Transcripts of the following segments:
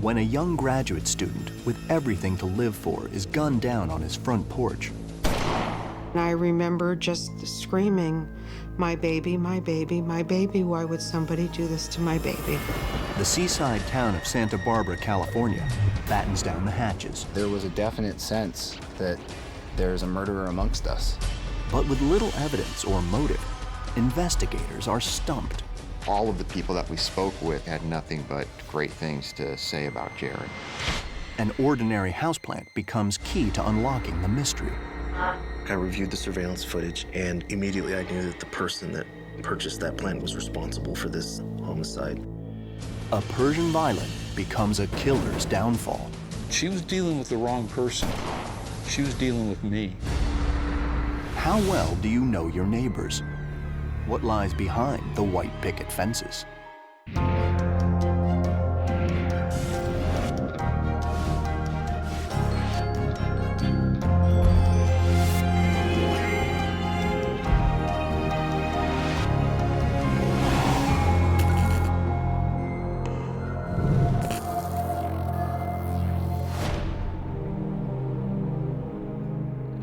When a young graduate student with everything to live for is gunned down on his front porch. And I remember just screaming, "My baby, my baby, my baby, why would somebody do this to my baby?" The seaside town of Santa Barbara, California, battens down the hatches. There was a definite sense that there's a murderer amongst us. But with little evidence or motive, investigators are stumped. All of the people that we spoke with had nothing but great things to say about Jarrod. An ordinary houseplant becomes key to unlocking the mystery. I reviewed the surveillance footage, and immediately I knew that the person that purchased that plant was responsible for this homicide. A Persian violet becomes a killer's downfall. She was dealing with the wrong person. She was dealing with me. How well do you know your neighbors? What lies behind the white picket fences?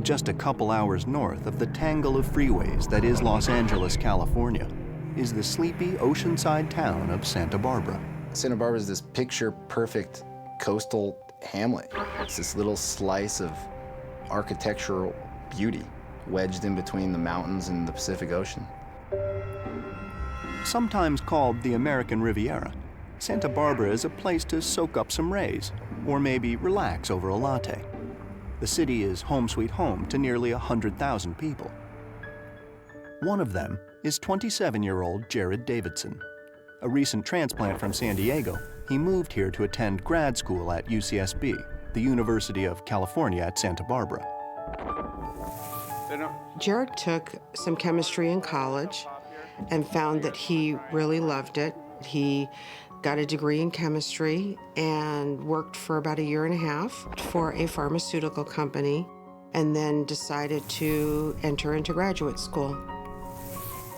Just a couple hours north of the tangle of freeways that is Los Angeles, California, is the sleepy oceanside town of Santa Barbara. Santa Barbara is this picture-perfect coastal hamlet. It's this little slice of architectural beauty wedged in between the mountains and the Pacific Ocean. Sometimes called the American Riviera, Santa Barbara is a place to soak up some rays, or maybe relax over a latte. The city is home sweet home to nearly 100,000 people. One of them is 27-year-old Jarrod Davidson. A recent transplant from San Diego, he moved here to attend grad school at UCSB, the University of California at Santa Barbara. Jarrod took some chemistry in college and found that he really loved it. He got a degree in chemistry and worked for about 1.5 years for a pharmaceutical company, and then decided to enter into graduate school.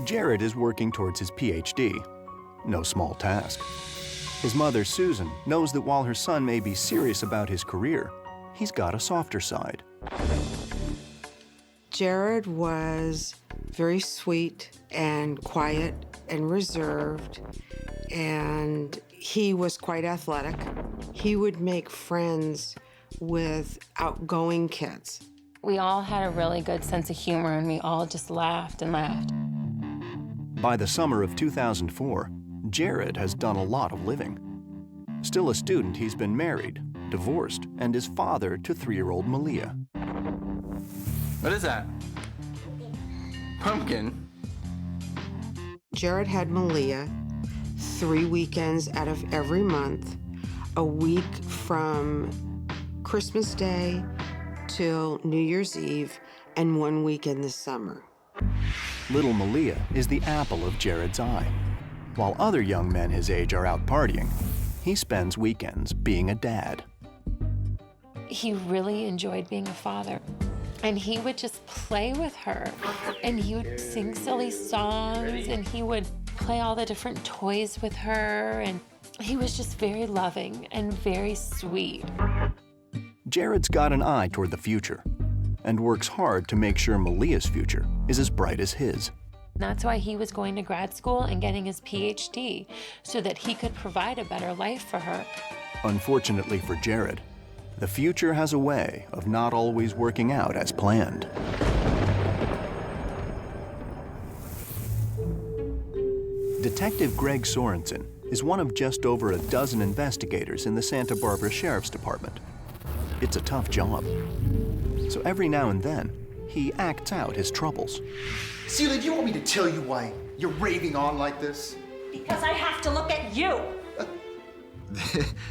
Jarrod is working towards his PhD. No small task. His mother, Susan, knows that while her son may be serious about his career, he's got a softer side. Jarrod was very sweet and quiet and reserved, and he was quite athletic. He would make friends with outgoing kids. We all had a really good sense of humor, and we all just laughed and laughed. By the summer of 2004, Jarrod has done a lot of living. Still a student, he's been married, divorced, and is father to 3-year-old Malia. What is that? Pumpkin. Jarrod had Malia 3 weekends out of every month, a week from Christmas Day till New Year's Eve, and 1 week in the summer. Little Malia is the apple of Jarrod's eye. While other young men his age are out partying, he spends weekends being a dad. He really enjoyed being a father. And he would just play with her. And he would sing silly songs, and he would play all the different toys with her. And he was just very loving and very sweet. Jarrod's got an eye toward the future and works hard to make sure Malia's future is as bright as his. That's why he was going to grad school and getting his PhD, so that he could provide a better life for her. Unfortunately for Jarrod, the future has a way of not always working out as planned. Detective Greg Sorensen is one of just over a dozen investigators in the Santa Barbara Sheriff's Department. It's a tough job. So every now and then, he acts out his troubles. Celia, do you want me to tell you why you're raving on like this? Because I have to look at you.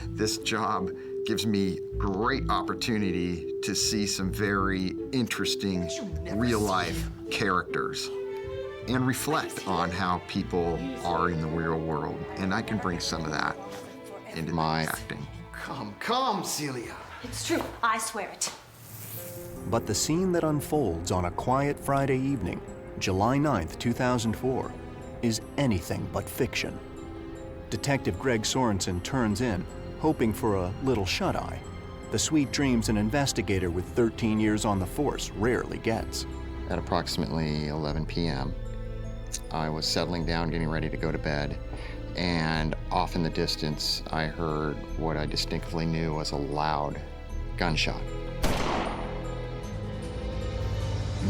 This job gives me great opportunity to see some very interesting real-life characters and reflect on how people are in the real world. And I can bring some of that into my acting. Come, Celia. It's true, I swear it. But the scene that unfolds on a quiet Friday evening, July 9th, 2004, is anything but fiction. Detective Greg Sorensen turns in hoping for a little shut-eye, the sweet dreams an investigator with 13 years on the force rarely gets. At approximately 11 p.m., I was settling down, getting ready to go to bed, and off in the distance, I heard what I distinctly knew was a loud gunshot.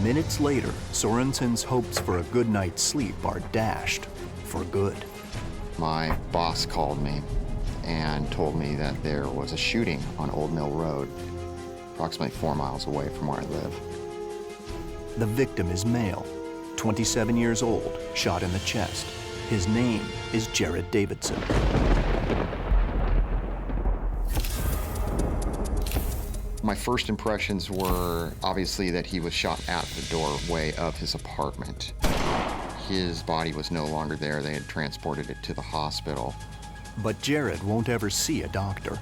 Minutes later, Sorensen's hopes for a good night's sleep are dashed for good. My boss called me and told me that there was a shooting on Old Mill Road, approximately 4 miles away from where I live. The victim is male, 27 years old, shot in the chest. His name is Jarrod Davidson. My first impressions were obviously that he was shot at the doorway of his apartment. His body was no longer there. They had transported it to the hospital. But Jarrod won't ever see a doctor.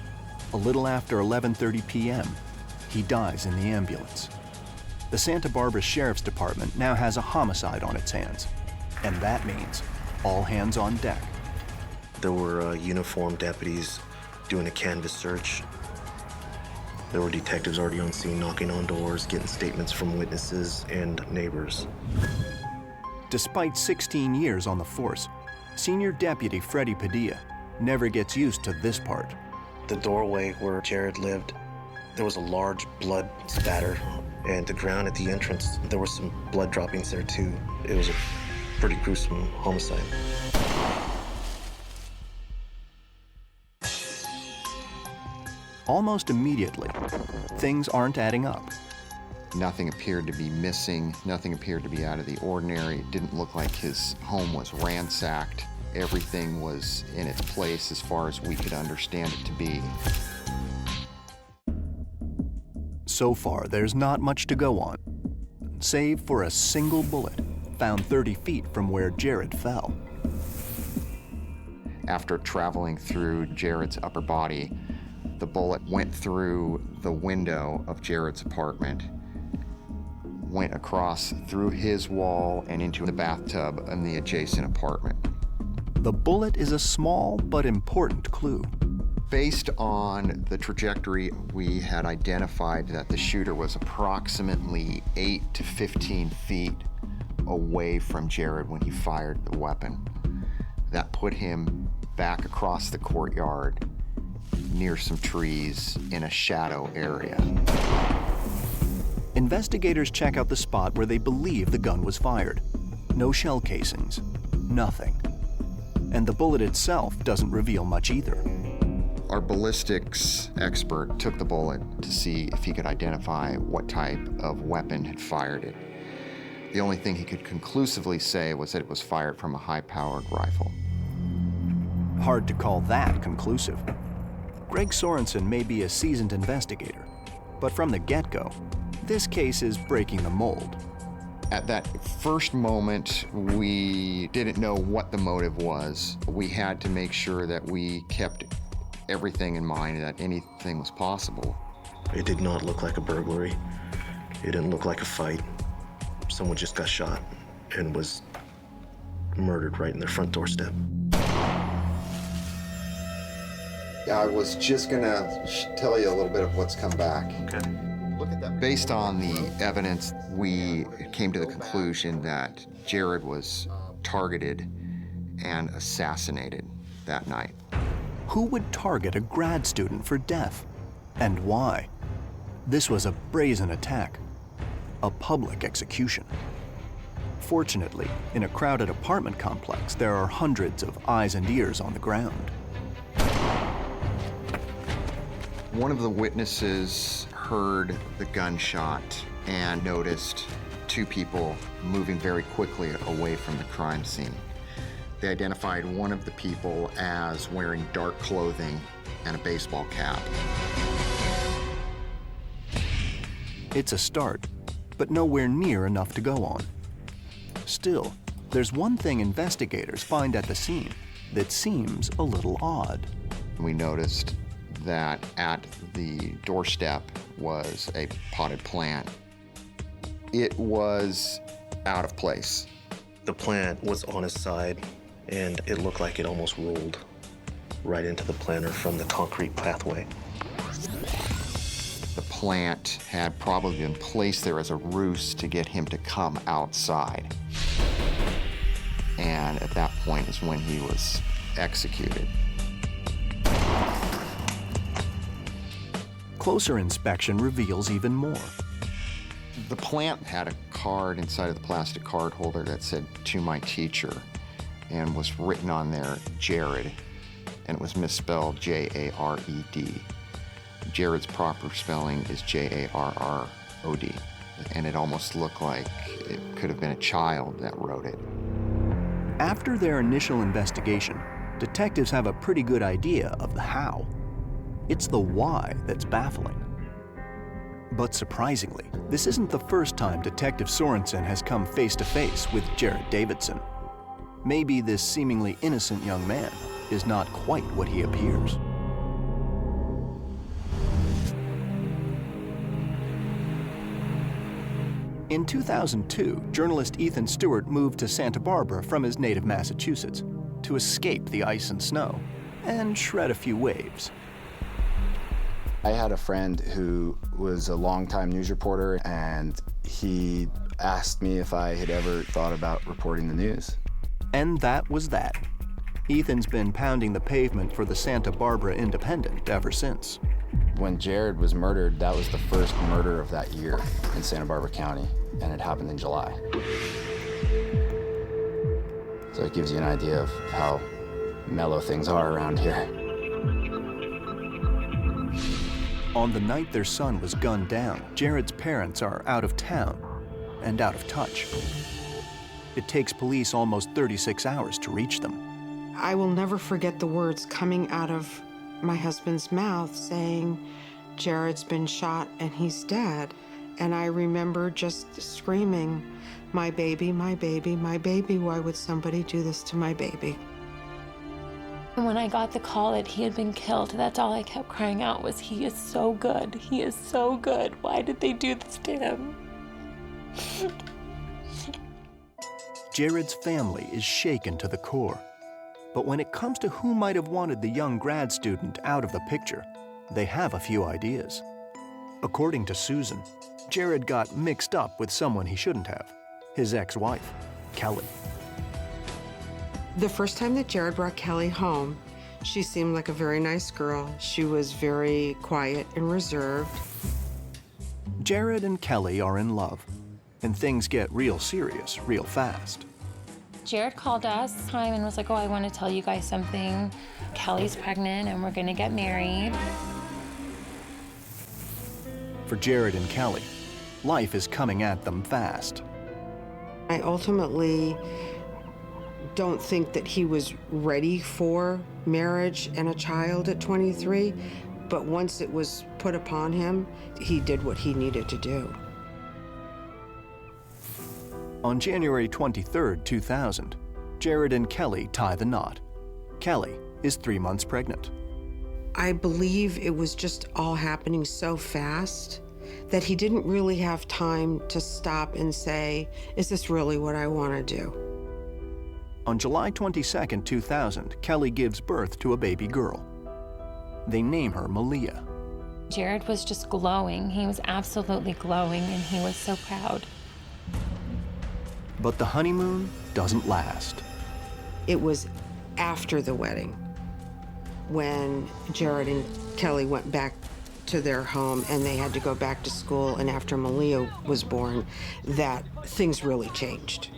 A little after 11:30 p.m., he dies in the ambulance. The Santa Barbara Sheriff's Department now has a homicide on its hands, and that means all hands on deck. There were uniformed deputies doing a canvas search. There were detectives already on scene knocking on doors, getting statements from witnesses and neighbors. Despite 16 years on the force, Senior Deputy Freddie Padilla never gets used to this part. The doorway where Jarrod lived, there was a large blood spatter, and the ground at the entrance, there were some blood droppings there too. It was a pretty gruesome homicide. Almost immediately, things aren't adding up. Nothing appeared to be missing. Nothing appeared to be out of the ordinary. It didn't look like his home was ransacked. Everything was in its place as far as we could understand it to be. So far, there's not much to go on, save for a single bullet found 30 feet from where Jarrod fell. After traveling through Jarrod's upper body, the bullet went through the window of Jarrod's apartment, went across through his wall and into the bathtub in the adjacent apartment. The bullet is a small but important clue. Based on the trajectory, we had identified that the shooter was approximately 8 to 15 feet away from Jarrod when he fired the weapon. That put him back across the courtyard near some trees in a shadow area. Investigators check out the spot where they believe the gun was fired. No shell casings, nothing. And the bullet itself doesn't reveal much either. Our ballistics expert took the bullet to see if he could identify what type of weapon had fired it. The only thing he could conclusively say was that it was fired from a high-powered rifle. Hard to call that conclusive. Greg Sorensen may be a seasoned investigator, but from the get-go, this case is breaking the mold. At that first moment, we didn't know what the motive was. We had to make sure that we kept everything in mind, that anything was possible. It did not look like a burglary. It didn't look like a fight. Someone just got shot and was murdered right in their front doorstep. I was just gonna tell you a little bit of what's come back. Okay. Based on the evidence, we came to the conclusion that Jarrod was targeted and assassinated that night. Who would target a grad student for death? And why? This was a brazen attack, a public execution. Fortunately, in a crowded apartment complex, there are hundreds of eyes and ears on the ground. One of the witnesses heard the gunshot and noticed two people moving very quickly away from the crime scene. They identified one of the people as wearing dark clothing and a baseball cap. It's a start, but nowhere near enough to go on. Still, there's one thing investigators find at the scene that seems a little odd. We noticed that at the doorstep was a potted plant. It was out of place. The plant was on his side, and it looked like it almost rolled. right into the planter from the concrete pathway. The plant had probably been placed there as a ruse to get him to come outside. And at that point is when he was executed. Closer inspection reveals even more. The plant had a card inside of the plastic card holder that said, "To my teacher," and was written on there, Jarrod, and it was misspelled J-A-R-E-D. Jarrod's proper spelling is J-A-R-R-O-D, and it almost looked like it could have been a child that wrote it. After their initial investigation, detectives have a pretty good idea of the how. It's the why that's baffling. But surprisingly, this isn't the first time Detective Sorensen has come face to face with Jarrod Davidson. Maybe this seemingly innocent young man is not quite what he appears. In 2002, journalist Ethan Stewart moved to Santa Barbara from his native Massachusetts to escape the ice and snow and shred a few waves. I had a friend who was a longtime news reporter, and he asked me if I had ever thought about reporting the news. And that was that. Ethan's been pounding the pavement for the Santa Barbara Independent ever since. When Jarrod was murdered, that was the first murder of that year in Santa Barbara County, and it happened in July. So it gives you an idea of how mellow things are around here. On the night their son was gunned down, Jarrod's parents are out of town and out of touch. It takes police almost 36 hours to reach them. I will never forget the words coming out of my husband's mouth saying, "Jarrod's been shot and he's dead." And I remember just screaming, "My baby, my baby, my baby, why would somebody do this to my baby?" And when I got the call that he had been killed, that's all I kept crying out was, "He is so good. He is so good. Why did they do this to him?" Jarrod's family is shaken to the core. But when it comes to who might have wanted the young grad student out of the picture, they have a few ideas. According to Susan, Jarrod got mixed up with someone he shouldn't have, his ex-wife, Kelly. The first time that Jarrod brought Kelly home, she seemed like a very nice girl. She was very quiet and reserved. Jarrod and Kelly are in love, and things get real serious real fast. Jarrod called us time and was like, "Oh, I want to tell you guys something. Kelly's pregnant and we're gonna get married." For Jarrod and Kelly, life is coming at them fast. I ultimately don't think that he was ready for marriage and a child at 23, but once it was put upon him, he did what he needed to do. On January 23, 2000, Jarrod and Kelly tie the knot. Kelly is 3 months pregnant. I believe it was just all happening so fast that he didn't really have time to stop and say, "Is this really what I want to do?" On July 22, 2000, Kelly gives birth to a baby girl. They name her Malia. Jarrod was just glowing. He was absolutely glowing, and he was so proud. But the honeymoon doesn't last. It was after the wedding when Jarrod and Kelly went back to their home and they had to go back to school, and after Malia was born, that things really changed.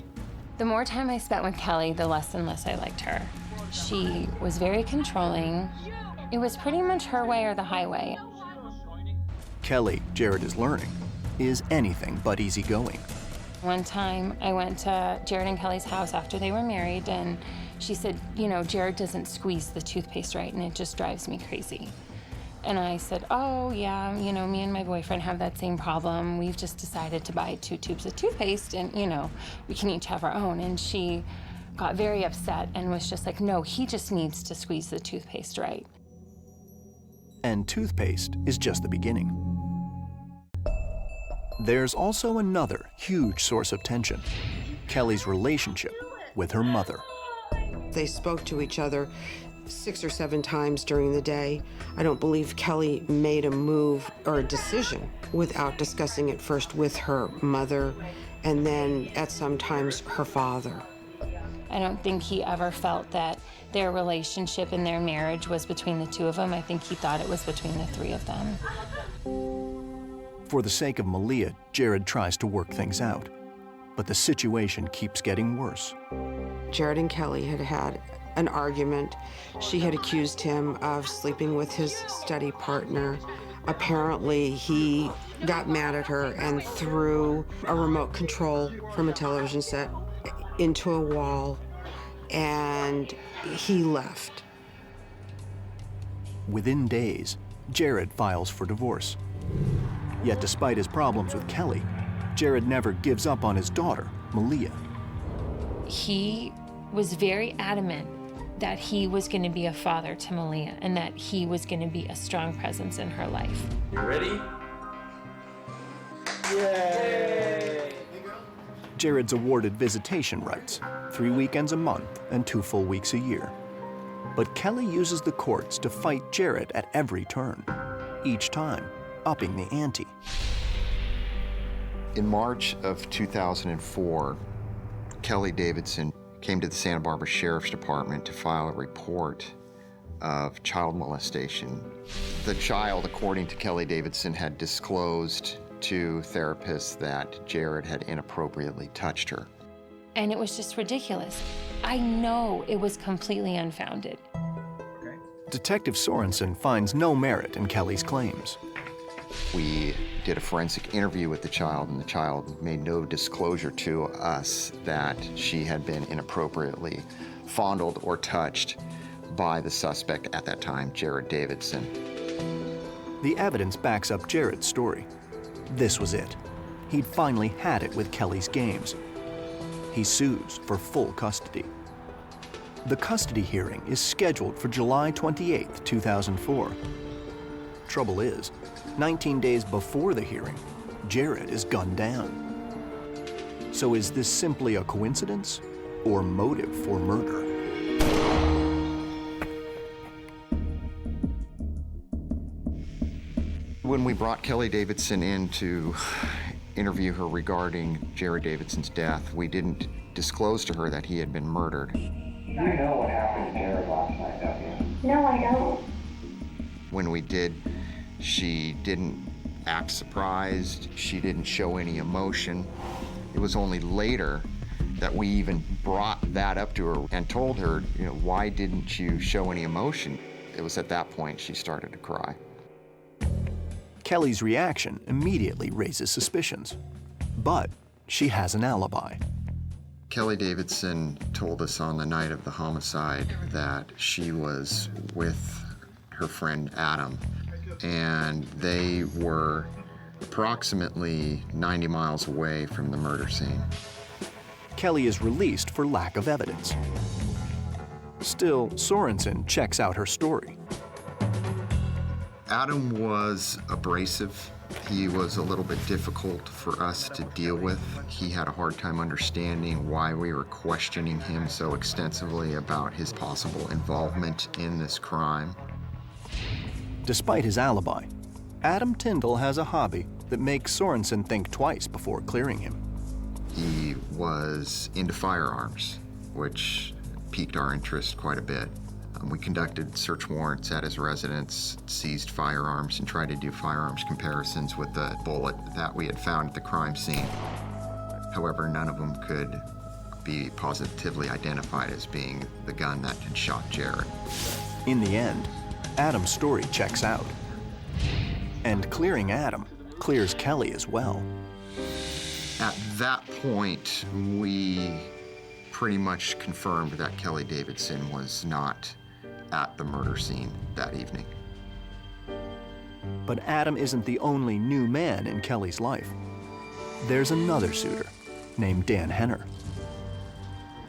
The more time I spent with Kelly, the less and less I liked her. She was very controlling. It was pretty much her way or the highway. Kelly, Jarrod is learning, is anything but easygoing. One time I went to Jarrod and Kelly's house after they were married, and she said, "You know, Jarrod doesn't squeeze the toothpaste right, and it just drives me crazy." And I said, "Oh, yeah, you know, me and my boyfriend have that same problem. We've just decided to buy 2 tubes of toothpaste, and, you know, we can each have our own." And she got very upset and was just like, "No, he just needs to squeeze the toothpaste right." And toothpaste is just the beginning. There's also another huge source of tension, Kelly's relationship with her mother. They spoke to each other 6 or 7 times during the day. I don't believe Kelly made a move or a decision without discussing it first with her mother and then at some times her father. I don't think he ever felt that their relationship and their marriage was between the two of them. I think he thought it was between the 3 of them. For the sake of Malia, Jarrod tries to work things out. But the situation keeps getting worse. Jarrod and Kelly had had an argument. She had accused him of sleeping with his study partner. Apparently, he got mad at her and threw a remote control from a television set into a wall, and he left. Within days, Jarrod files for divorce. Yet despite his problems with Kelly, Jarrod never gives up on his daughter, Malia. He was very adamant that he was going to be a father to Malia and that he was going to be a strong presence in her life. You ready? Yay! Jarrod's awarded visitation rights, 3 weekends a month and 2 full weeks a year. But Kelly uses the courts to fight Jarrod at every turn, each time upping the ante. In March of 2004, Kelly Davidson came to the Santa Barbara Sheriff's Department to file a report of child molestation. The child, according to Kelly Davidson, had disclosed to therapists that Jarrod had inappropriately touched her. And it was just ridiculous. I know it was completely unfounded. Detective Sorensen finds no merit in Kelly's claims. We did a forensic interview with the child, and the child made no disclosure to us that she had been inappropriately fondled or touched by the suspect at that time, Jarrod Davidson. The evidence backs up Jarrod's story. This was it. He'd finally had it with Kelly's games. He sues for full custody. The custody hearing is scheduled for July 28, 2004. Trouble is, 19 days before the hearing, Jarrod is gunned down. So is this simply a coincidence or motive for murder? When we brought Kelly Davidson in to interview her regarding Jarrod Davidson's death, we didn't disclose to her that he had been murdered. You know what happened to Jarrod last night, don't you? No, I don't. When we did, she didn't act surprised. She didn't show any emotion. It was only later that we even brought that up to her and told her, you know, why didn't you show any emotion? It was at that point she started to cry. Kelly's reaction immediately raises suspicions, but she has an alibi. Kelly Davidson told us on the night of the homicide that she was with her friend Adam, and they were approximately 90 miles away from the murder scene. Kelly is released for lack of evidence. Still, Sorensen checks out her story. Adam was abrasive. He was a little bit difficult for us to deal with. He had a hard time understanding why we were questioning him so extensively about his possible involvement in this crime. Despite his alibi, Adam Tyndall has a hobby that makes Sorensen think twice before clearing him. He was into firearms, which piqued our interest quite a bit. We conducted search warrants at his residence, seized firearms, and tried to do firearms comparisons with the bullet that we had found at the crime scene. However, none of them could be positively identified as being the gun that had shot Jarrod. In the end, Adam's story checks out. And clearing Adam clears Kelly as well. At that point, we pretty much confirmed that Kelly Davidson was not at the murder scene that evening. But Adam isn't the only new man in Kelly's life. There's another suitor named Dan Henner.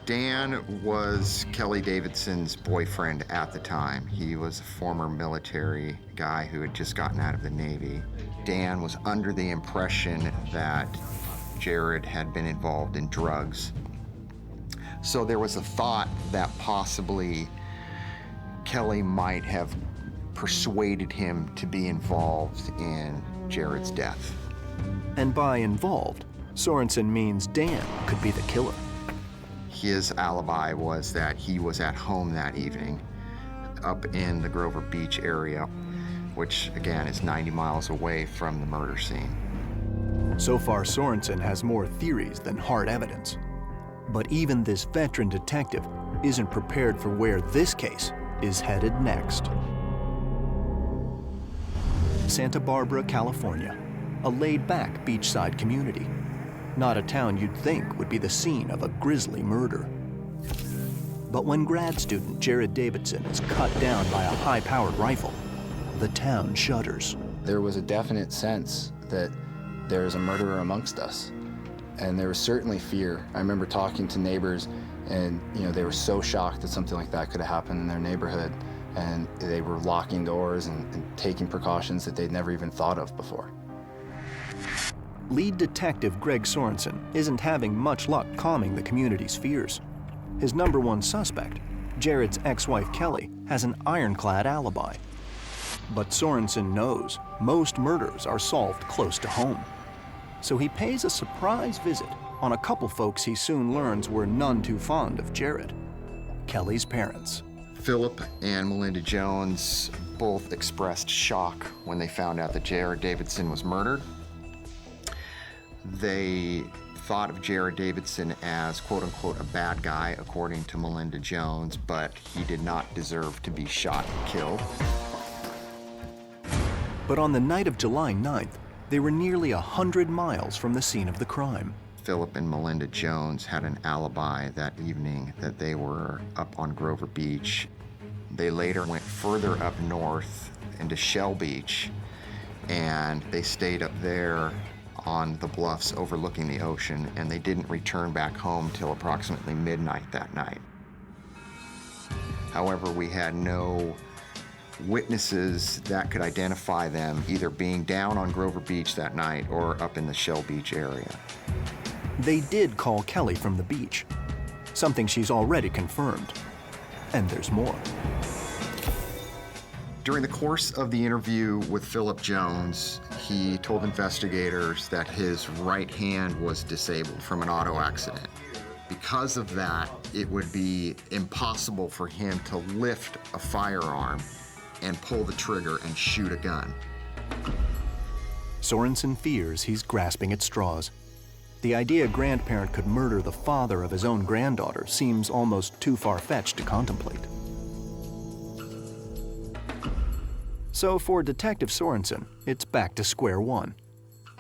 Dan was Kelly Davidson's boyfriend at the time. He was a former military guy who had just gotten out of the Navy. Dan was under the impression that Jarrod had been involved in drugs. So there was a thought that possibly Kelly might have persuaded him to be involved in Jarrod's death. And by involved, Sorensen means Dan could be the killer. His alibi was that he was at home that evening, up in the Grover Beach area, which again is 90 miles away from the murder scene. So far, Sorensen has more theories than hard evidence. But even this veteran detective isn't prepared for where this case is headed next. Santa Barbara, California, a laid-back beachside community. Not a town you'd think would be the scene of a grisly murder. But when grad student Jarrod Davidson is cut down by a high-powered rifle, the town shudders. There was a definite sense that there's a murderer amongst us. And there was certainly fear. I remember talking to neighbors, and they were so shocked that something like that could have happened in their neighborhood, and they were locking doors and taking precautions that they'd never even thought of before. Lead detective Greg Sorensen isn't having much luck calming the community's fears. His number one suspect, Jarrod's ex-wife Kelly, has an ironclad alibi. But Sorensen knows most murders are solved close to home. So he pays a surprise visit on a couple folks he soon learns were none too fond of Jarrod, Kelly's parents. Philip and Melinda Jones both expressed shock when they found out that Jarrod Davidson was murdered. They thought of Jarrod Davidson as quote-unquote a bad guy, according to Melinda Jones, but he did not deserve to be shot and killed. But on the night of July 9th, they were nearly 100 miles from the scene of the crime. Philip and Melinda Jones had an alibi that evening that they were up on Grover Beach. They later went further up north into Shell Beach, and they stayed up there on the bluffs overlooking the ocean, and they didn't return back home till approximately midnight that night. However, we had no witnesses that could identify them either being down on Grover Beach that night or up in the Shell Beach area. They did call Kelly from the beach, something she's already confirmed. And there's more. During the course of the interview with Philip Jones, he told investigators that his right hand was disabled from an auto accident. Because of that, it would be impossible for him to lift a firearm and pull the trigger and shoot a gun. Sorensen fears he's grasping at straws. The idea a grandparent could murder the father of his own granddaughter seems almost too far-fetched to contemplate. So for Detective Sorensen, it's back to square one.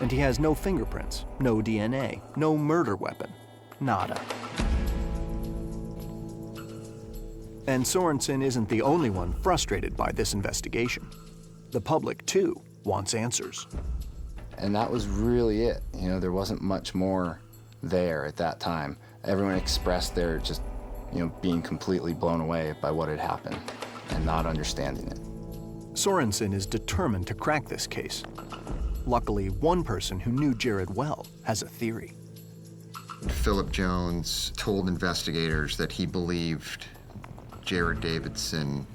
And he has no fingerprints, no DNA, no murder weapon, nada. And Sorensen isn't the only one frustrated by this investigation. The public, too, wants answers. And that was really it. There wasn't much more there at that time. Everyone expressed their just, being completely blown away by what had happened and not understanding it. Sorensen is determined to crack this case. Luckily, one person who knew Jarrod well has a theory. Philip Jones told investigators that he believed Jarrod Davidson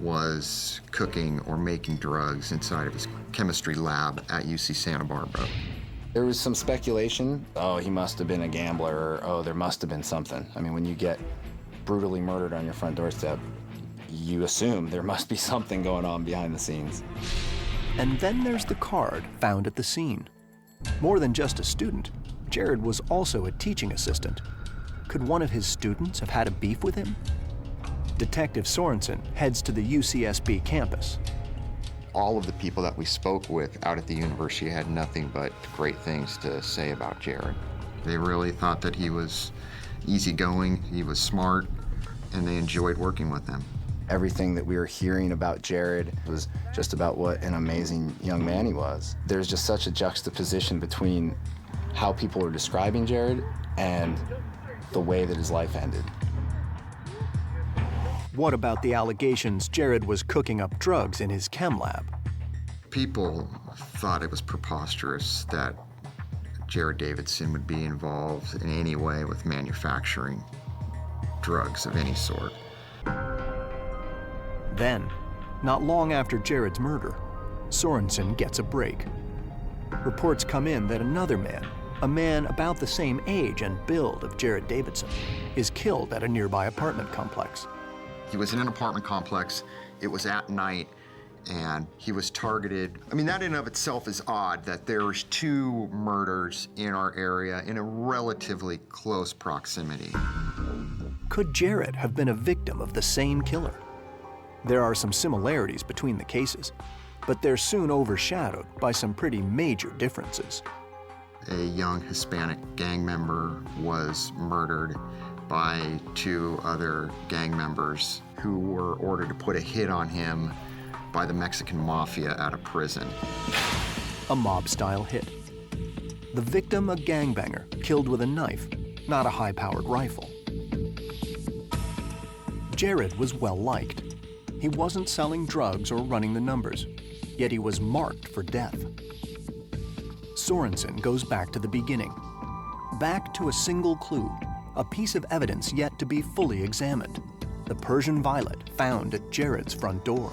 was cooking or making drugs inside of his chemistry lab at UC Santa Barbara. There was some speculation, he must have been a gambler, or there must have been something. I mean, when you get brutally murdered on your front doorstep, you assume there must be something going on behind the scenes. And then there's the card found at the scene. More than just a student, Jarrod was also a teaching assistant. Could one of his students have had a beef with him? Detective Sorensen heads to the UCSB campus. All of the people that we spoke with out at the university had nothing but great things to say about Jarrod. They really thought that he was easygoing, he was smart, and they enjoyed working with him. Everything that we were hearing about Jarrod was just about what an amazing young man he was. There's just such a juxtaposition between how people were describing Jarrod and the way that his life ended. What about the allegations Jarrod was cooking up drugs in his chem lab? People thought it was preposterous that Jarrod Davidson would be involved in any way with manufacturing drugs of any sort. Then, not long after Jarrod's murder, Sorensen gets a break. Reports come in that another man, a man about the same age and build of Jarrod Davidson, is killed at a nearby apartment complex. He was in an apartment complex, it was at night, and he was targeted. I mean, that in and of itself is odd that there's two murders in our area in a relatively close proximity. Could Jarrod have been a victim of the same killer? There are some similarities between the cases, but they're soon overshadowed by some pretty major differences. A young Hispanic gang member was murdered by two other gang members who were ordered to put a hit on him by the Mexican mafia at a prison. A mob-style hit. The victim, a gangbanger, killed with a knife, not a high-powered rifle. Jarrod was well-liked. He wasn't selling drugs or running the numbers, yet he was marked for death. Sorensen goes back to the beginning, back to a single clue, a piece of evidence yet to be fully examined, the Persian violet found at Jarrod's front door.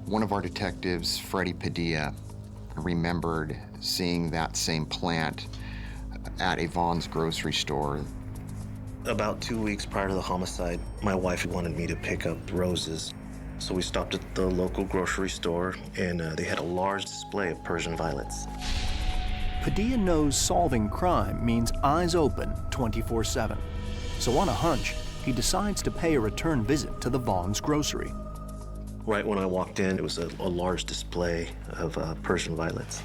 One of our detectives, Freddie Padilla, remembered seeing that same plant at a Vaughn's grocery store. About 2 weeks prior to the homicide, my wife wanted me to pick up roses. So we stopped at the local grocery store, and they had a large display of Persian violets. Padilla knows solving crime means eyes open 24/7. So on a hunch, he decides to pay a return visit to the Vaughn's grocery. Right when I walked in, it was a large display of Persian violets.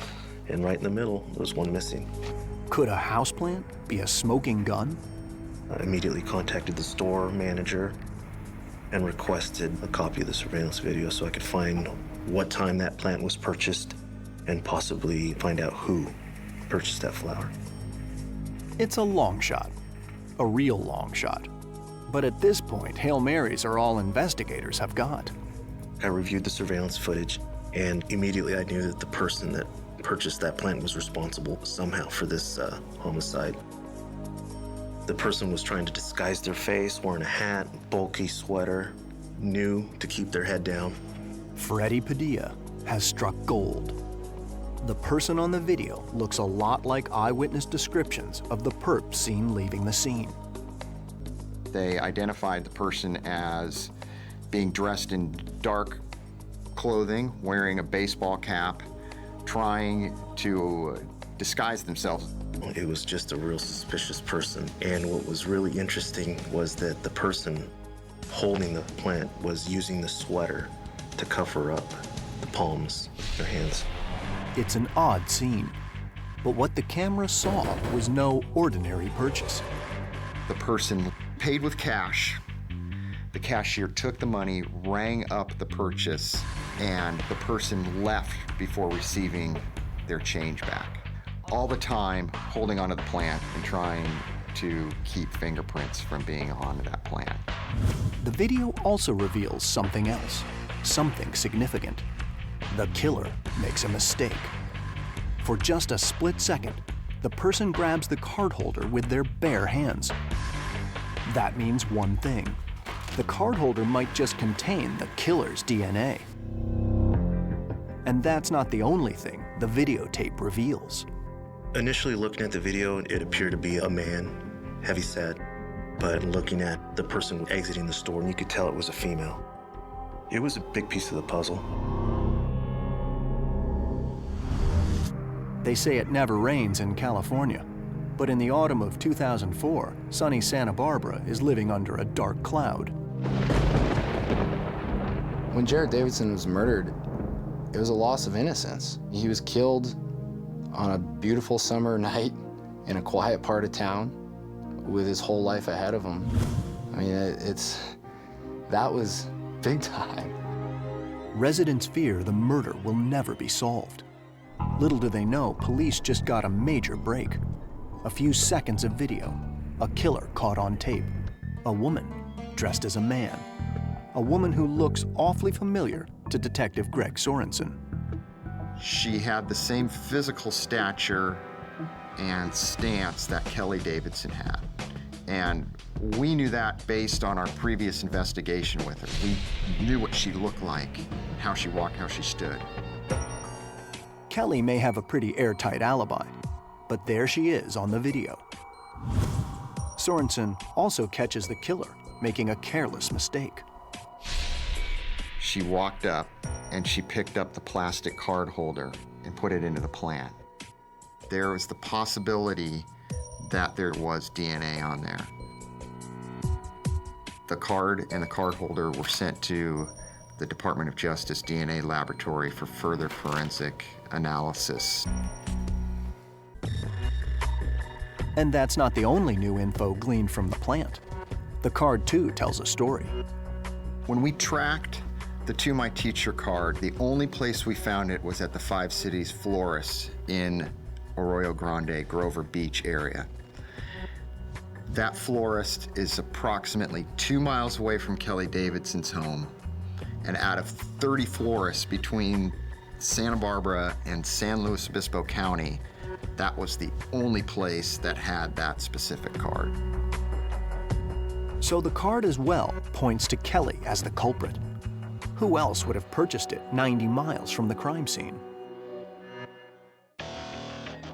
And right in the middle, there was one missing. Could a houseplant be a smoking gun? I immediately contacted the store manager and requested a copy of the surveillance video so I could find what time that plant was purchased and possibly find out who purchased that flower. It's a long shot, a real long shot. But at this point, Hail Marys are all investigators have got. I reviewed the surveillance footage, and immediately I knew that the person that purchased that plant was responsible somehow for this homicide. The person was trying to disguise their face, wearing a hat, bulky sweater, knew to keep their head down. Freddie Padilla has struck gold. The person on the video looks a lot like eyewitness descriptions of the perp seen leaving the scene. They identified the person as being dressed in dark clothing, wearing a baseball cap, trying to disguise themselves. It was just a real suspicious person. And what was really interesting was that the person holding the plant was using the sweater to cover up the palms of their hands. It's an odd scene, but what the camera saw was no ordinary purchase. The person paid with cash. The cashier took the money, rang up the purchase, and the person left before receiving their change back. All the time holding onto the plant and trying to keep fingerprints from being on that plant. The video also reveals something else, something significant. The killer makes a mistake. For just a split second, the person grabs the card holder with their bare hands. That means one thing. The card holder might just contain the killer's DNA. And that's not the only thing the videotape reveals. Initially looking at the video, it appeared to be a man, heavyset. But looking at the person exiting the store, you could tell it was a female. It was a big piece of the puzzle. They say it never rains in California, but in the autumn of 2004, sunny Santa Barbara is living under a dark cloud. When Jarrod Davidson was murdered, it was a loss of innocence. He was killed on a beautiful summer night in a quiet part of town with his whole life ahead of him. I mean, that was big time. Residents fear the murder will never be solved. Little do they know, police just got a major break. A few seconds of video, a killer caught on tape, a woman dressed as a man, a woman who looks awfully familiar to Detective Greg Sorensen. She had the same physical stature and stance that Kelly Davidson had. And we knew that based on our previous investigation with her. We knew what she looked like, how she walked, how she stood. Kelly may have a pretty airtight alibi, but there she is on the video. Sorensen also catches the killer making a careless mistake. She walked up and she picked up the plastic card holder and put it into the plant. There was the possibility that there was DNA on there. The card and the card holder were sent to the Department of Justice DNA laboratory for further forensic analysis. And that's not the only new info gleaned from the plant. The card, too, tells a story. When we tracked the To My Teacher card, the only place we found it was at the Five Cities Florist in Arroyo Grande, Grover Beach area. That florist is approximately 2 miles away from Kelly Davidson's home. And out of 30 florists between Santa Barbara and San Luis Obispo County, that was the only place that had that specific card. So the card as well points to Kelly as the culprit. Who else would have purchased it 90 miles from the crime scene?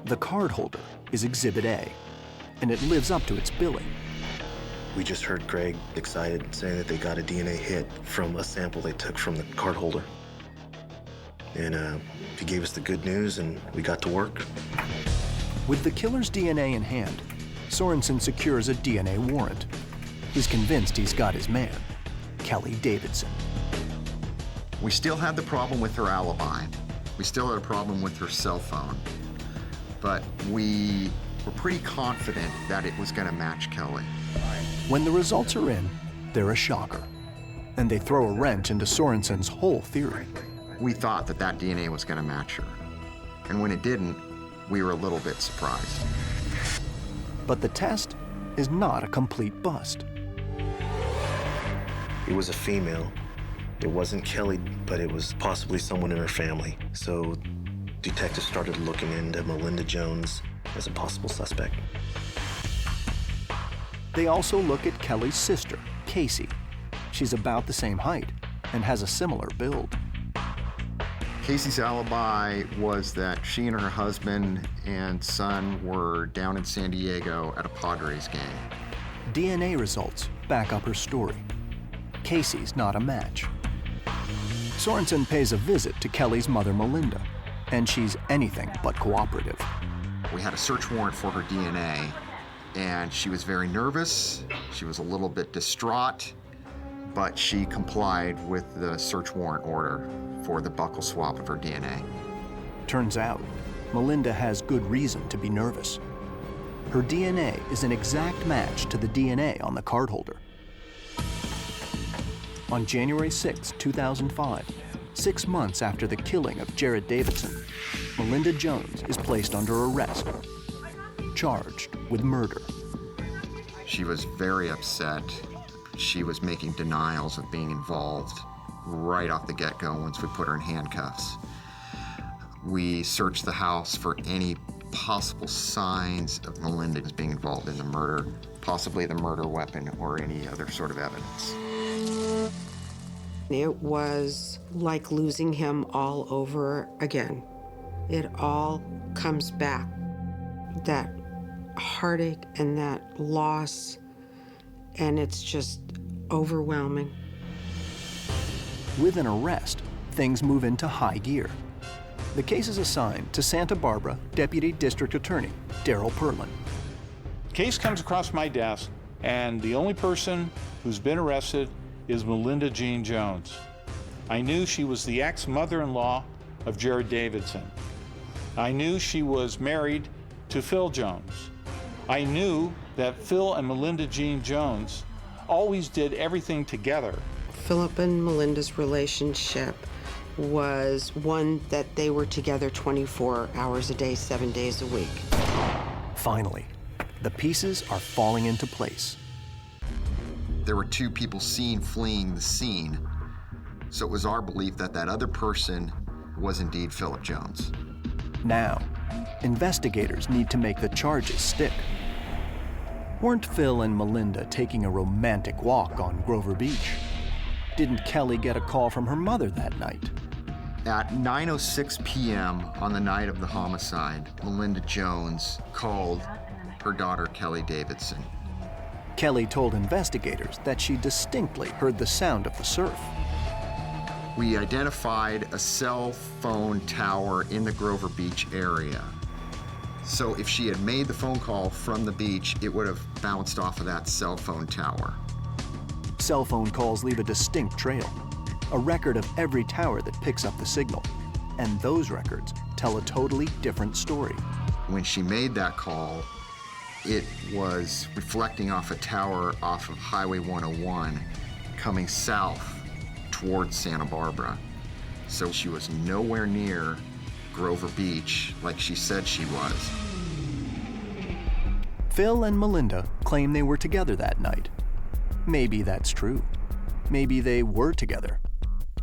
The card holder is Exhibit A, and it lives up to its billing. We just heard Greg excited saying that they got a DNA hit from a sample they took from the card holder. And he gave us the good news and we got to work. With the killer's DNA in hand, Sorensen secures a DNA warrant. He's convinced he's got his man, Kelly Davidson. We still had the problem with her alibi. We still had a problem with her cell phone. But we were pretty confident that it was going to match Kelly. When the results are in, they're a shocker. And they throw a wrench into Sorensen's whole theory. We thought that that DNA was going to match her. And when it didn't, we were a little bit surprised. But the test is not a complete bust. It was a female. It wasn't Kelly, but it was possibly someone in her family. So detectives started looking into Melinda Jones as a possible suspect. They also look at Kelly's sister, Casey. She's about the same height and has a similar build. Casey's alibi was that she and her husband and son were down in San Diego at a Padres game. DNA results back up her story. Casey's not a match. Sorensen pays a visit to Kelly's mother, Melinda, and she's anything but cooperative. We had a search warrant for her DNA, and she was very nervous. She was a little bit distraught, but she complied with the search warrant order for the buccal swab of her DNA. Turns out, Melinda has good reason to be nervous. Her DNA is an exact match to the DNA on the card holder. On January 6, 2005, 6 months after the killing of Jarrod Davidson, Melinda Jones is placed under arrest, charged with murder. She was very upset. She was making denials of being involved right off the get-go once we put her in handcuffs. We searched the house for any possible signs of Melinda as being involved in the murder, possibly the murder weapon or any other sort of evidence. It was like losing him all over again. It all comes back. That heartache and that loss, and it's just overwhelming. With an arrest, things move into high gear. The case is assigned to Santa Barbara Deputy District Attorney Daryl Perlin. Case comes across my desk, and the only person who's been arrested is Melinda Jean Jones. I knew she was the ex-mother-in-law of Jarrod Davidson. I knew she was married to Phil Jones. I knew that Phil and Melinda Jean Jones always did everything together. Philip and Melinda's relationship was one that they were together 24 hours a day, 7 days a week. Finally, the pieces are falling into place. There were 2 people seen fleeing the scene, so it was our belief that that other person was indeed Philip Jones. Now, investigators need to make the charges stick. Weren't Phil and Melinda taking a romantic walk on Grover Beach? Didn't Kelly get a call from her mother that night? At 9:06 p.m. on the night of the homicide, Melinda Jones called her daughter, Kelly Davidson. Kelly told investigators that she distinctly heard the sound of the surf. We identified a cell phone tower in the Grover Beach area. So if she had made the phone call from the beach, it would have bounced off of that cell phone tower. Cell phone calls leave a distinct trail, a record of every tower that picks up the signal. And those records tell a totally different story. When she made that call, it was reflecting off a tower off of Highway 101 coming south towards Santa Barbara. So she was nowhere near Grover Beach like she said she was. Phil and Melinda claim they were together that night. Maybe that's true. Maybe they were together,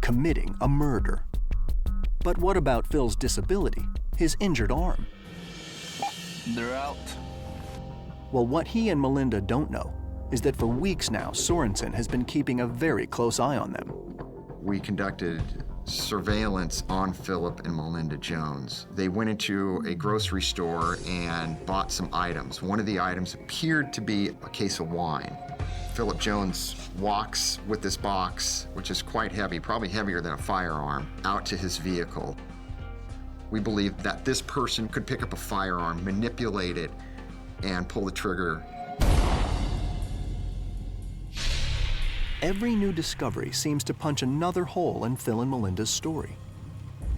committing a murder. But what about Phil's disability, his injured arm? They're out. Well, what he and Melinda don't know is that for weeks now, Sorensen has been keeping a very close eye on them. We conducted surveillance on Philip and Melinda Jones. They went into a grocery store and bought some items. One of the items appeared to be a case of wine. Philip Jones walks with this box, which is quite heavy, probably heavier than a firearm, out to his vehicle. We believe that this person could pick up a firearm, manipulate it, and pull the trigger. Every new discovery seems to punch another hole in Phil and Melinda's story.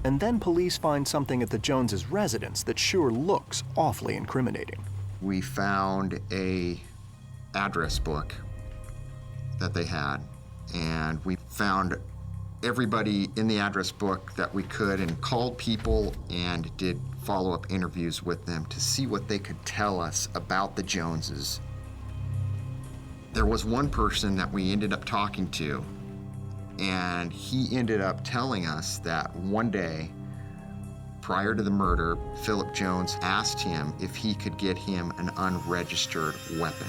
And then police find something at the Joneses' residence that sure looks awfully incriminating. We found a address book that they had, and we found everybody in the address book that we could and called people and did follow-up interviews with them to see what they could tell us about the Joneses. There was one person that we ended up talking to, and he ended up telling us that one day, prior to the murder, Philip Jones asked him if he could get him an unregistered weapon.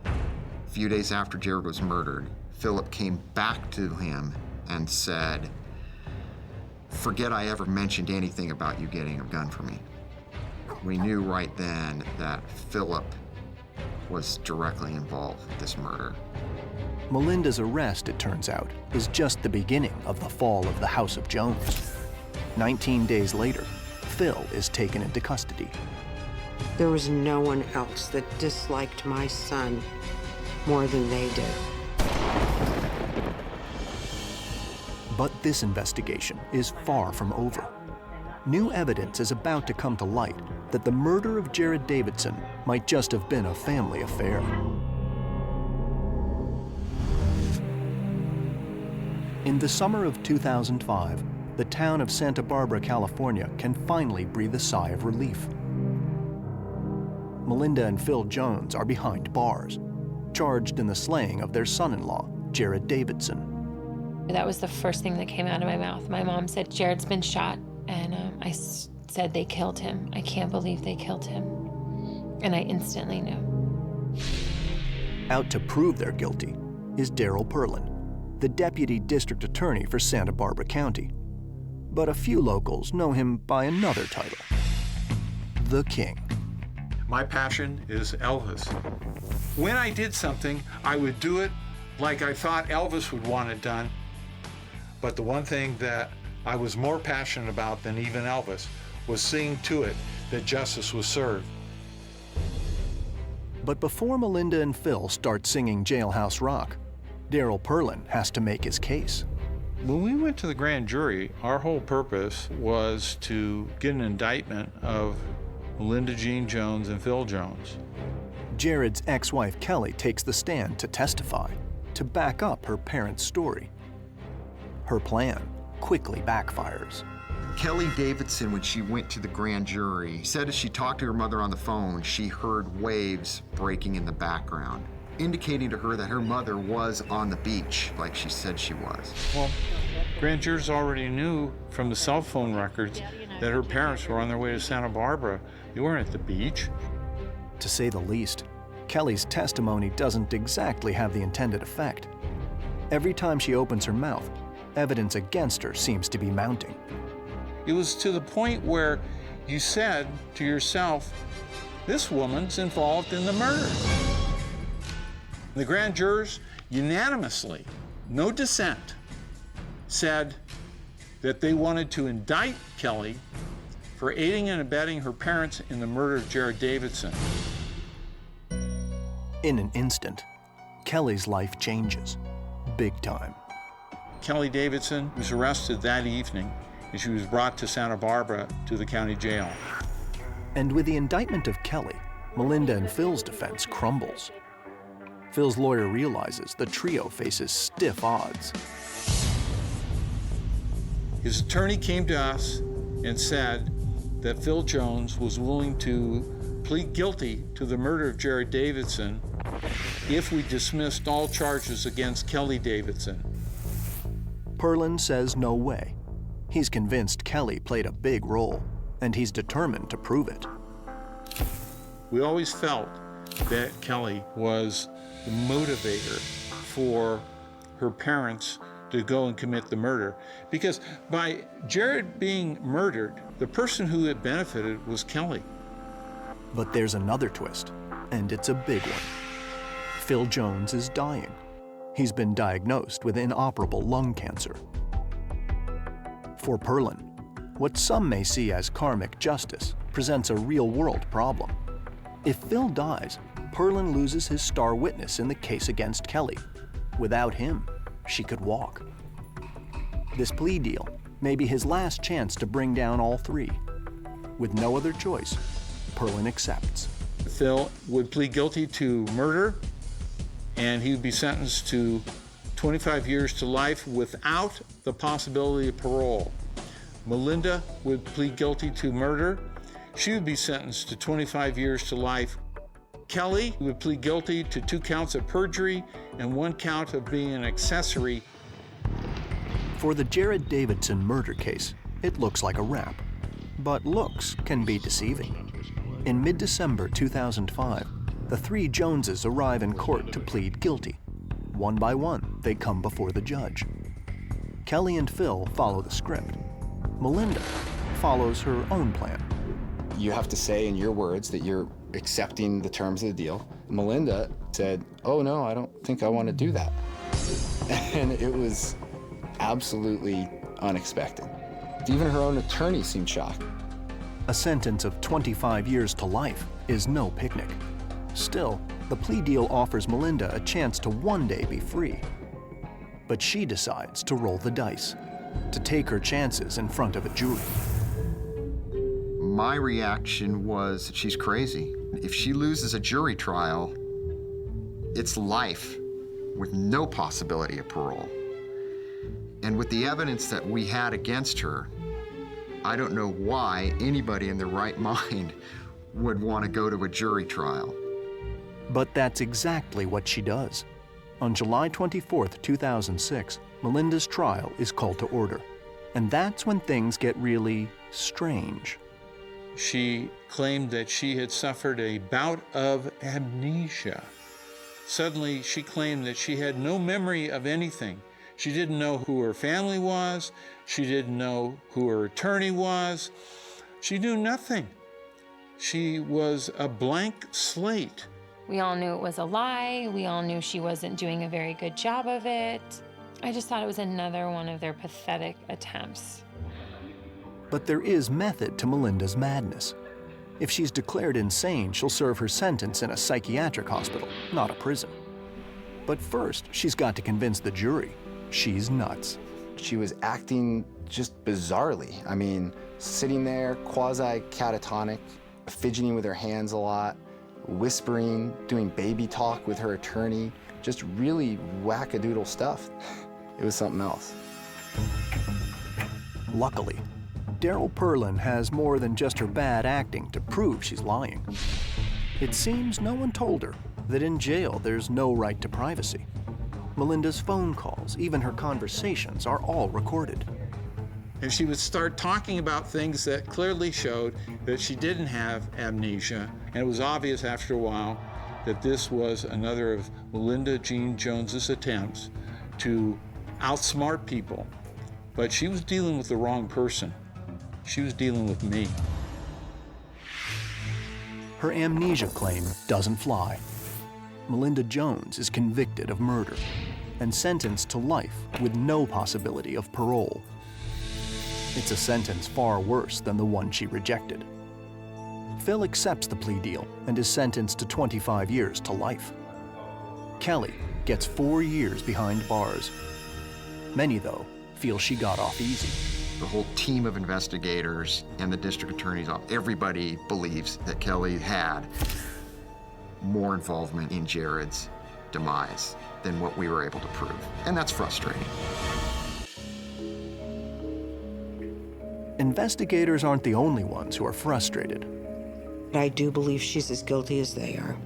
A few days after Jarrod was murdered, Philip came back to him and said, "Forget I ever mentioned anything about you getting a gun for me." We knew right then that Philip was directly involved with this murder. Melinda's arrest, it turns out, is just the beginning of the fall of the House of Jones. 19 days later, Phil is taken into custody. There was no one else that disliked my son more than they did. But this investigation is far from over. New evidence is about to come to light that the murder of Jarrod Davidson might just have been a family affair. In the summer of 2005, the town of Santa Barbara, California, can finally breathe a sigh of relief. Melinda and Phil Jones are behind bars, charged in the slaying of their son-in-law, Jarrod Davidson. That was the first thing that came out of my mouth. My mom said, "Jared's been shot," and I said, "They killed him. I can't believe they killed him." And I instantly knew. Out to prove they're guilty is Darryl Perlin, the deputy district attorney for Santa Barbara County. But a few locals know him by another title, the King. My passion is Elvis. When I did something, I would do it like I thought Elvis would want it done. But the one thing that I was more passionate about than even Elvis was seeing to it that justice was served. But before Melinda and Phil start singing Jailhouse Rock, Darryl Perlin has to make his case. When we went to the grand jury, our whole purpose was to get an indictment of Melinda Jean Jones and Phil Jones. Jarrod's ex-wife Kelly takes the stand to testify, to back up her parents' story. Her plan quickly backfires. Kelly Davidson, when she went to the grand jury, said as she talked to her mother on the phone, she heard waves breaking in the background, indicating to her that her mother was on the beach like she said she was. Well, grand jurors already knew from the cell phone records that her parents were on their way to Santa Barbara. They weren't at the beach. To say the least, Kelly's testimony doesn't exactly have the intended effect. Every time she opens her mouth, evidence against her seems to be mounting. It was to the point where you said to yourself, this woman's involved in the murder. The grand jurors unanimously, no dissent, said that they wanted to indict Kelly for aiding and abetting her parents in the murder of Jarrod Davidson. In an instant, Kelly's life changes, big time. Kelly Davidson was arrested that evening, and she was brought to Santa Barbara to the county jail. And with the indictment of Kelly, Melinda and Phil's defense crumbles. Phil's lawyer realizes the trio faces stiff odds. His attorney came to us and said that Phil Jones was willing to plead guilty to the murder of Jarrod Davidson if we dismissed all charges against Kelly Davidson. Perlin says no way. He's convinced Kelly played a big role, and he's determined to prove it. We always felt that Kelly was the motivator for her parents to go and commit the murder, because by Jarrod being murdered, the person who had benefited was Kelly. But there's another twist, and it's a big one. Phil Jones is dying. He's been diagnosed with inoperable lung cancer. For Perlin, what some may see as karmic justice presents a real-world problem. If Phil dies, Perlin loses his star witness in the case against Kelly. Without him, she could walk. This plea deal may be his last chance to bring down all three. With no other choice, Perlin accepts. Phil would plead guilty to murder, and he would be sentenced to 25 years to life without the possibility of parole. Melinda would plead guilty to murder. She would be sentenced to 25 years to life. Kelly would plead guilty to 2 counts of perjury and 1 count of being an accessory. For the Jarrod Davidson murder case, it looks like a wrap. But looks can be deceiving. In mid-December 2005, the 3 Joneses arrive in court to plead guilty. One by one, they come before the judge. Kelly and Phil follow the script. Melinda follows her own plan. You have to say in your words that you're accepting the terms of the deal. Melinda said, "Oh no, I don't think I want to do that." And it was absolutely unexpected. Even her own attorney seemed shocked. A sentence of 25 years to life is no picnic. Still, the plea deal offers Melinda a chance to one day be free. But she decides to roll the dice, to take her chances in front of a jury. My reaction was, she's crazy. If she loses a jury trial, it's life with no possibility of parole. And with the evidence that we had against her, I don't know why anybody in their right mind would want to go to a jury trial. But that's exactly what she does. On July 24th, 2006, Melinda's trial is called to order. And that's when things get really strange. She claimed that she had suffered a bout of amnesia. Suddenly, she claimed that she had no memory of anything. She didn't know who her family was. She didn't know who her attorney was. She knew nothing. She was a blank slate. We all knew it was a lie. We all knew she wasn't doing a very good job of it. I just thought it was another one of their pathetic attempts. But there is method to Melinda's madness. If she's declared insane, she'll serve her sentence in a psychiatric hospital, not a prison. But first, she's got to convince the jury she's nuts. She was acting just bizarrely. I mean, sitting there, quasi-catatonic, fidgeting with her hands a lot, whispering, doing baby talk with her attorney, just really wackadoodle stuff. It was something else. Luckily, Daryl Perlin has more than just her bad acting to prove she's lying. It seems no one told her that in jail there's no right to privacy. Melinda's phone calls, even her conversations, are all recorded. And she would start talking about things that clearly showed that she didn't have amnesia. And it was obvious after a while that this was another of Melinda Jean Jones's attempts to outsmart people. But she was dealing with the wrong person. She was dealing with me. Her amnesia claim doesn't fly. Melinda Jones is convicted of murder and sentenced to life with no possibility of parole. It's a sentence far worse than the one she rejected. Phil accepts the plea deal and is sentenced to 25 years to life. Kelly gets 4 years behind bars. Many, though, feel she got off easy. The whole team of investigators and the district attorney's office, everybody believes that Kelly had more involvement in Jarrod's demise than what we were able to prove. And that's frustrating. Investigators aren't the only ones who are frustrated. I do believe she's as guilty as they are.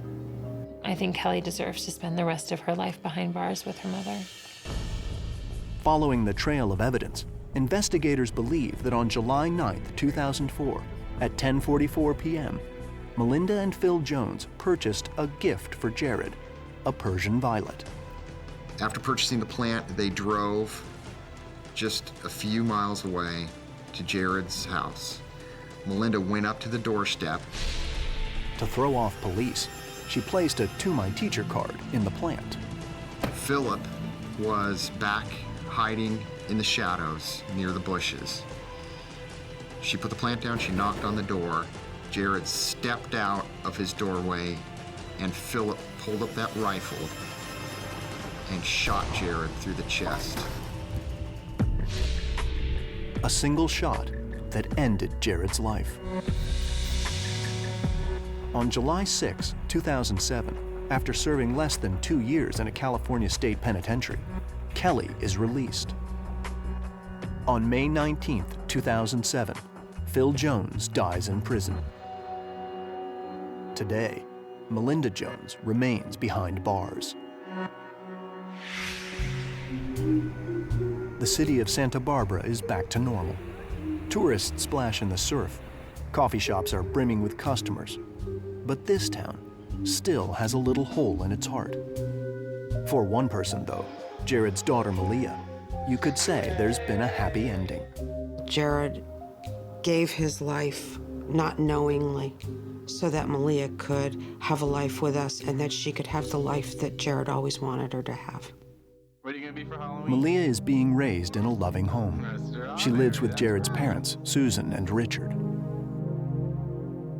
I think Kelly deserves to spend the rest of her life behind bars with her mother. Following the trail of evidence, investigators believe that on July 9, 2004, at 10:44 p.m., Melinda and Phil Jones purchased a gift for Jarrod, a Persian violet. After purchasing the plant, they drove just a few miles away to Jarrod's house. Melinda went up to the doorstep. To throw off police, she placed a "To My Teacher" card in the plant. Philip was back hiding in the shadows near the bushes. She put the plant down, she knocked on the door. Jarrod stepped out of his doorway, and Philip pulled up that rifle and shot Jarrod through the chest. A single shot that ended Jarrod's life. On July 6, 2007, after serving less than 2 years in a California state penitentiary, Kelly is released. On May 19, 2007, Phil Jones dies in prison. Today, Melinda Jones remains behind bars. The city of Santa Barbara is back to normal. Tourists splash in the surf. Coffee shops are brimming with customers. But this town still has a little hole in its heart. For one person, though, Jarrod's daughter Malia, you could say there's been a happy ending. Jarrod gave his life not knowingly so that Malia could have a life with us and that she could have the life that Jarrod always wanted her to have. What are you gonna be for Halloween? Malia is being raised in a loving home. She lives with Jarrod's parents, Susan and Richard.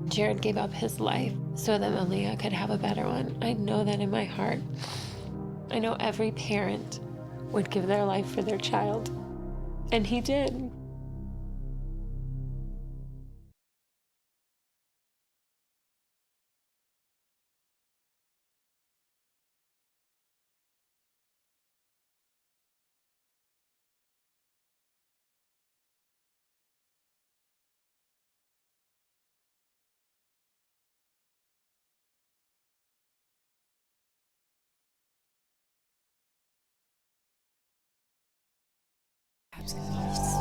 Jarrod gave up his life so that Malia could have a better one. I know that in my heart. I know every parent would give their life for their child, and he did. Absolutely.